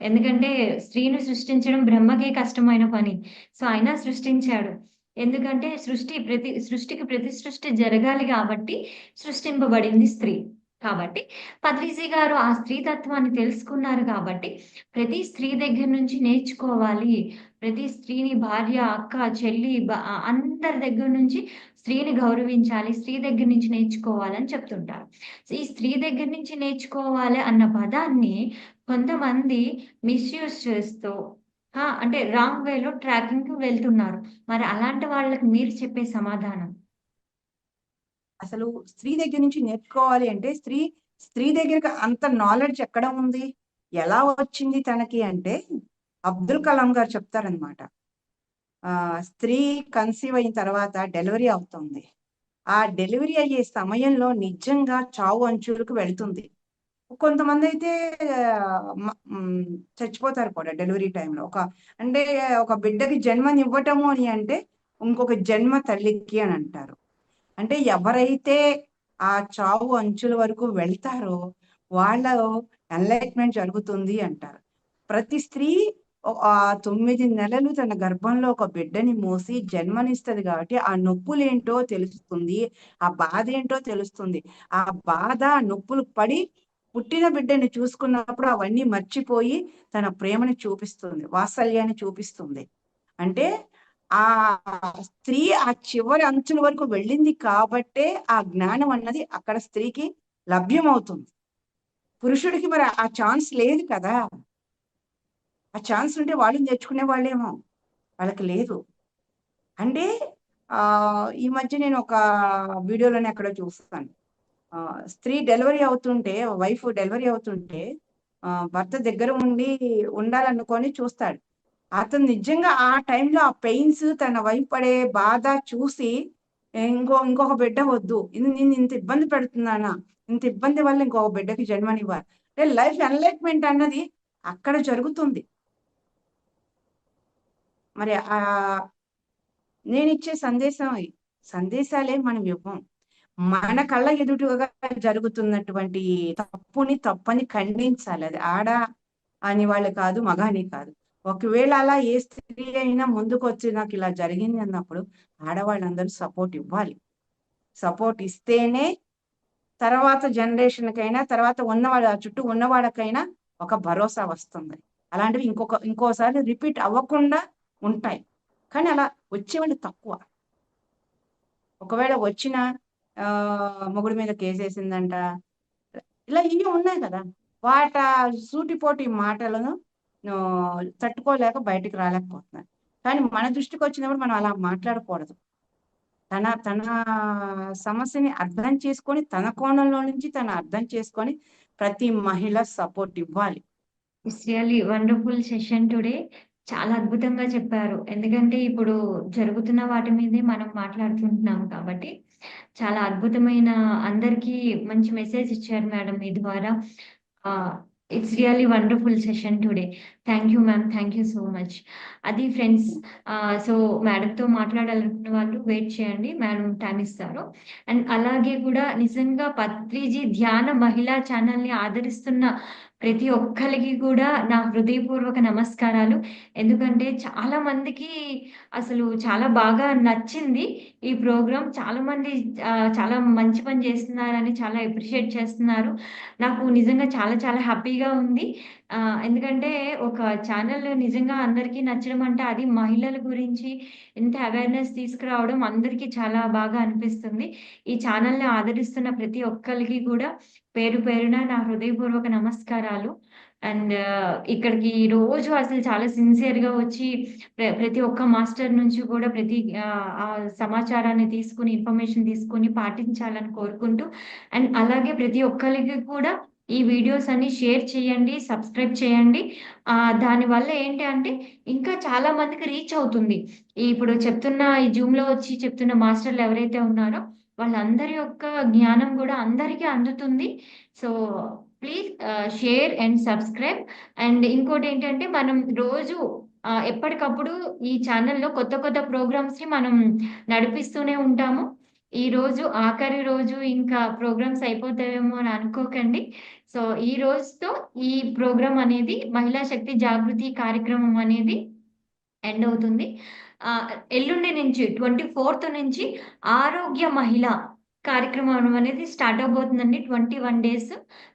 ఎందుకంటే స్త్రీని సృష్టించడం బ్రహ్మకే కష్టమైన పని. సో, అయినా సృష్టించాడు. ఎందుకంటే సృష్టికి ప్రతి సృష్టి జరగాలి కాబట్టి సృష్టింపబడింది స్త్రీ. కాబట్టి పత్రిజీ గారు ఆ స్త్రీతత్వాన్ని తెలుసుకున్నారు కాబట్టి ప్రతి స్త్రీ దగ్గర నుంచి నేర్చుకోవాలి. ప్రతి స్త్రీని భార్య, అక్క, చెల్లి అందరి దగ్గర నుంచి స్త్రీని గౌరవించాలి. స్త్రీ దగ్గర నుంచి నేర్చుకోవాలని చెప్తుంటారు. ఈ స్త్రీ దగ్గర నుంచి నేర్చుకోవాలి అన్న పదాన్ని కొంతమంది మిస్‌యూజ్ చేస్తూ అంటే రాంగ్ వేలో ట్రాకింగ్‌కి వెళ్తున్నారు. మరి అలాంటి వాళ్ళకి మీరు చెప్పే సమాధానం? అసలు స్త్రీ దగ్గర నుంచి నేర్చుకోవాలి అంటే స్త్రీ దగ్గరికి అంత నాలెడ్జ్ ఎక్కడ ఉంది? ఎలా వచ్చింది తనకి అంటే అబ్దుల్ కలాం గారు చెప్తారనమాట. స్త్రీ కన్సీవ్ అయిన తర్వాత డెలివరీ అవుతుంది. ఆ డెలివరీ అయ్యే సమయంలో నిజంగా చావు అంచులకు వెళ్తుంది. కొంతమంది అయితే చచ్చిపోతారు కూడా డెలివరీ టైంలో. అంటే ఒక బిడ్డకి జన్మనివ్వటము అని అంటే ఇంకొక జన్మ తల్లికి అని అంటారు. అంటే ఎవరైతే ఆ చావు అంచుల వరకు వెళ్తారో వాళ్ళ ఎన్లైట్మెంట్ జరుగుతుంది అంటారు. ప్రతి స్త్రీ 9 నెలలు తన గర్భంలో ఒక బిడ్డని మోసి జన్మనిస్తుంది కాబట్టి ఆ నొప్పులేంటో తెలుస్తుంది, ఆ బాధ ఏంటో తెలుస్తుంది. ఆ బాధ నొప్పులు పడి పుట్టిన బిడ్డని చూసుకున్నప్పుడు అవన్నీ మర్చిపోయి తన ప్రేమని చూపిస్తుంది, వాత్సల్యాన్ని చూపిస్తుంది. అంటే ఆ స్త్రీ ఆ చివరి అంచుల వరకు వెళ్ళింది కాబట్టే ఆ జ్ఞానం అన్నది అక్కడ స్త్రీకి లభ్యమవుతుంది. పురుషుడికి మరి ఆ ఛాన్స్ లేదు కదా. ఆ ఛాన్స్ ఉంటే వాళ్ళు నేర్చుకునే వాళ్ళేమో, వాళ్ళకి లేదు. అంటే ఈ మధ్య నేను ఒక వీడియోలోనే ఎక్కడో చూస్తాను. స్త్రీ డెలివరీ అవుతుంటే, వైఫ్ డెలివరీ అవుతుంటే భర్త దగ్గర ఉండాలనుకొని చూస్తాడు. అతను నిజంగా ఆ టైంలో ఆ పెయిన్స్, తన వైఫ్ పడే బాధ చూసి ఇంకొక బిడ్డ వద్దు, నేను ఇంత ఇబ్బంది పెడుతున్నానా, ఇంత ఇబ్బంది వల్ల ఇంకొక బిడ్డకి జన్మనివ్వాలి అంటే లైఫ్ ఎన్లైట్మెంట్ అన్నది అక్కడ జరుగుతుంది. మరి నేనిచ్చే సందేశాలే మనం ఇవ్వం. మన కళ్ళ ఎదుటుగా జరుగుతున్నటువంటి తప్పని ఖండించాలి. అది ఆడ అని వాళ్ళు కాదు, మగ అని కాదు. ఒకవేళ అలా ఏ స్త్రీ అయినా ముందుకొచ్చి నాకు ఇలా జరిగింది అన్నప్పుడు ఆడవాళ్ళందరూ సపోర్ట్ ఇవ్వాలి. సపోర్ట్ ఇస్తేనే తర్వాత జనరేషన్కైనా, తర్వాత చుట్టూ ఉన్నవాళ్ళకైనా ఒక భరోసా వస్తుంది. అలాంటివి ఇంకోసారి రిపీట్ అవ్వకుండా ఉంటాయి. కానీ అలా వచ్చేవాళ్ళు తక్కువ. ఒకవేళ వచ్చిన మొగుడి మీద కేసేసిందంట, ఇలా ఇవి ఉన్నాయి కదా. సూటిపోటి మాటలను తట్టుకోలేక బయటికి రాలేకపోతున్నారు. కానీ మన దృష్టికి వచ్చినప్పుడు మనం అలా మాట్లాడకూడదు. తన తన సమస్యని అర్థం చేసుకొని, తన కోణంలో నుంచి తను అర్థం చేసుకొని ప్రతి మహిళ సపోర్ట్ ఇవ్వాలి. It's really wonderful session today. చాలా అద్భుతంగా చెప్పారు. ఎందుకంటే ఇప్పుడు జరుగుతున్న వాటి మీదే మనం మాట్లాడుకుంటున్నాం కాబట్టి, చాలా అద్భుతమైన అందరికీ మంచి మెసేజ్ ఇచ్చారు మేడం మీ ద్వారా. It's really wonderful session today. Thank you ma'am. Thank you so much. అది ఫ్రెండ్స్. సో మేడంతో మాట్లాడాలనుకున్న వాళ్ళు వెయిట్ చేయండి. మేడం టైం ఇస్తారు. అండ్ అలాగే కూడా నిజంగా పత్రిజీ ధ్యాన మహిళా ఛానల్‌ని ఆదరిస్తున్న ప్రతి ఒక్కళ్ళకి కూడా నా హృదయపూర్వక నమస్కారాలు. ఎందుకంటే చాలా మందికి అసలు చాలా బాగా నచ్చింది ఈ ప్రోగ్రామ్. చాలామంది చాలా మంచి పని చేస్తున్నారని చాలా అప్రిషియేట్ చేస్తున్నారు. నాకు నిజంగా చాలా చాలా హ్యాపీగా ఉంది. ఎందుకంటే ఒక ఛానల్ నిజంగా అందరికీ నచ్చడం అంటే అది మహిళల గురించి ఇంత అవేర్‌నెస్ తీసుకురావడం అందరికీ చాలా బాగా అనిపిస్తుంది. ఈ ఛానల్‌ని ఆదరిస్తున్న ప్రతి ఒక్కళ్ళకి కూడా పేరు పేరున నా హృదయపూర్వక నమస్కారాలు. అండ్ ఇక్కడికి రోజు అసలు చాలా సిన్సియర్‌గా వచ్చి ప్రతి ఒక్క మాస్టర్ నుంచి కూడా ప్రతి ఆ సమాచారాన్ని తీసుకొని, ఇన్ఫర్మేషన్ తీసుకొని పాటించాలని కోరుకుంటూ, అండ్ అలాగే ప్రతి ఒక్కళ్ళకి కూడా ఈ వీడియోస్ అన్ని షేర్ చేయండి, సబ్స్క్రైబ్ చేయండి. దానివల్ల ఏంటి అంటే ఇంకా చాలా మందికి రీచ్ అవుతుంది. ఇప్పుడు చెప్తున్న ఈ జూమ్‌లో వచ్చి చెప్తున్న మాస్టర్‌లు ఎవరైతే ఉన్నారో వాళ్ళందరి యొక్క జ్ఞానం గూడా అందరికీ అందుతుంది. So, please share and subscribe. And ఇంకోటేంటంటే మనం రోజు ఎప్పటికప్పుడు ఈ ఛానెల్‌లో కొత్త కొత్త ప్రోగ్రామ్స్‌ని మనం నడిపిస్తూనే ఉంటాము. ఈరోజు ఆఖరి రోజు ఇంకా ప్రోగ్రామ్స్ అయిపోతాయేమో అని అనుకోకండి. సో, ఈ రోజుతో ఈ ప్రోగ్రామ్ అనేది మహిళా శక్తి జాగృతి కార్యక్రమం అనేది ఎండ్ అవుతుంది. ఎల్లుండి నుంచి 24థ్ నుంచి ఆరోగ్య మహిళ కార్యక్రమం అనేది స్టార్ట్ అవ్వబోతుందండి. 21 డేస్.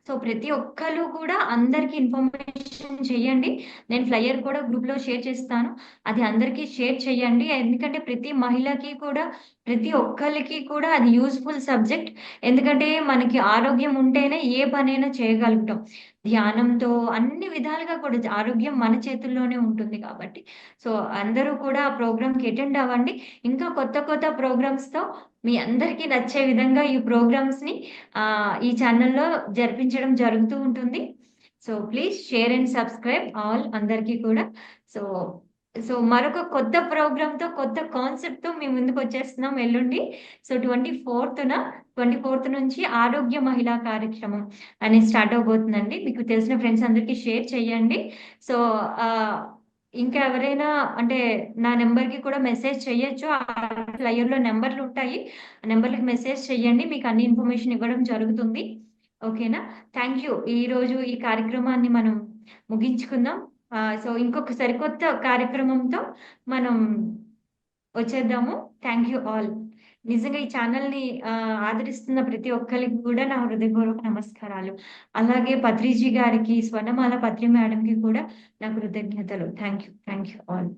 సో, ప్రతి ఒక్కళ్ళు కూడా అందరికి ఇన్ఫర్మేషన్ చేయండి. నేను ఫ్లైయర్ కూడా గ్రూప్‌లో షేర్ చేస్తాను. అది అందరికీ షేర్ చేయండి. ఎందుకంటే ప్రతి మహిళకి కూడా, ప్రతి ఒక్కళ్ళకి కూడా అది యూజ్‌ఫుల్ సబ్జెక్ట్. ఎందుకంటే మనకి ఆరోగ్యం ఉంటేనే ఏ పనైనా చేయగలుగుతాం. ధ్యానంతో అన్ని విధాలుగా కూడా ఆరోగ్యం మన చేతుల్లోనే ఉంటుంది కాబట్టి. సో, అందరూ కూడా ఆ ప్రోగ్రామ్‌కి అటెండ్ అవ్వండి. ఇంకా కొత్త కొత్త ప్రోగ్రామ్స్‌తో మీ అందరికీ నచ్చే విధంగా ఈ ప్రోగ్రామ్స్‌ని ఈ ఛానెల్‌లో జరిపించడం జరుగుతూ ఉంటుంది. So, please share and subscribe all అందరికీ కూడా. సో, మరొక కొత్త ప్రోగ్రామ్‌తో, కొత్త కాన్సెప్ట్‌తో మీ ముందుకొచ్చేస్తున్నాం ఎల్లుండి. సో, 24థ్ నుంచి ఆరోగ్య మహిళా కార్యక్రమం అనేది స్టార్ట్ అవ్వబోతుందండి. మీకు తెలిసిన ఫ్రెండ్స్ అందరికీ షేర్ చేయండి. సో, ఇంకా ఎవరైనా అంటే నా నంబర్‌కి కూడా మెసేజ్ చేయొచ్చు. ఫ్లైయర్‌లో నంబర్‌లుంటాయి. ఆ నంబర్‌లకి మెసేజ్ చేయండి. మీకు అన్ని ఇన్ఫర్మేషన్ ఇవ్వడం జరుగుతుంది. ఓకేనా? Thank you. ఈరోజు ఈ కార్యక్రమాన్ని మనం ముగించుకుందాం. సో, ఇంకొక సరికొత్త కార్యక్రమంతో మనం వచ్చేద్దాము. Thank you all. నిజంగా ఈ ఛానెల్‌ని ఆదరిస్తున్న ప్రతి ఒక్కళ్ళకి కూడా నా హృదయపూర్వక నమస్కారాలు. అలాగే పత్రిజీ గారికి, స్వర్ణమాల పత్రి మేడంకి కూడా నా కృతజ్ఞతలు. Thank you. Thank you all.